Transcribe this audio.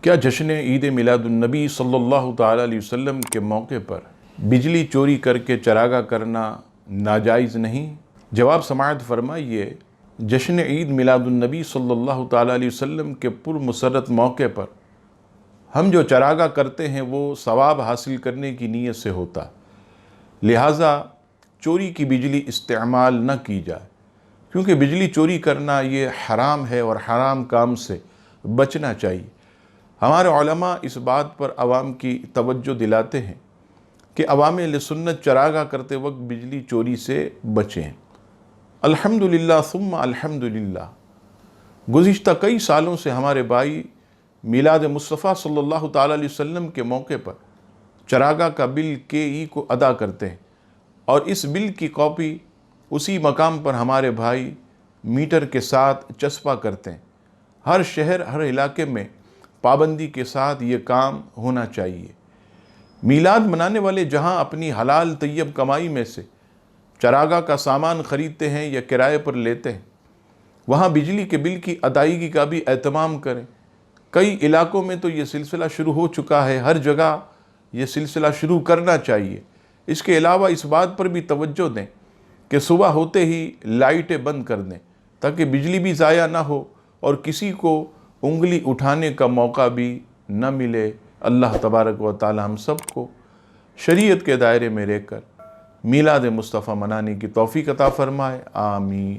کیا جشن عید میلاد النبی صلی اللہ تعالیٰ علیہ وسلم کے موقع پر بجلی چوری کر کے چراغاں کرنا ناجائز نہیں؟ جواب سماعت فرمائیے، جشن عید میلاد النبی صلی اللہ تعالیٰ علیہ وسلم کے پرمسرت موقع پر ہم جو چراغاں کرتے ہیں وہ ثواب حاصل کرنے کی نیت سے ہوتا، لہٰذا چوری کی بجلی استعمال نہ کی جائے، کیونکہ بجلی چوری کرنا یہ حرام ہے اور حرام کام سے بچنا چاہیے۔ ہمارے علماء اس بات پر عوام کی توجہ دلاتے ہیں کہ عوام اہل سنت چراغاں کرتے وقت بجلی چوری سے بچیں۔ الحمدللہ ثم الحمدللہ، گزشتہ کئی سالوں سے ہمارے بھائی میلاد مصطفیٰ صلی اللہ تعالیٰ علیہ وسلم کے موقع پر چراغاں کا بل کے کو ادا کرتے ہیں، اور اس بل کی کاپی اسی مقام پر ہمارے بھائی میٹر کے ساتھ چسپاں کرتے ہیں۔ ہر شہر، ہر علاقے میں پابندی کے ساتھ یہ کام ہونا چاہیے۔ میلاد منانے والے جہاں اپنی حلال طیب کمائی میں سے چراغاں کا سامان خریدتے ہیں یا کرائے پر لیتے ہیں، وہاں بجلی کے بل کی ادائیگی کا بھی اہتمام کریں۔ کئی علاقوں میں تو یہ سلسلہ شروع ہو چکا ہے، ہر جگہ یہ سلسلہ شروع کرنا چاہیے۔ اس کے علاوہ اس بات پر بھی توجہ دیں کہ صبح ہوتے ہی لائٹیں بند کر دیں، تاکہ بجلی بھی ضائع نہ ہو اور کسی کو انگلی اٹھانے کا موقع بھی نہ ملے۔ اللہ تبارک و تعالی ہم سب کو شریعت کے دائرے میں رہ کر میلاد مصطفیٰ منانے کی توفیق عطا فرمائے، آمین۔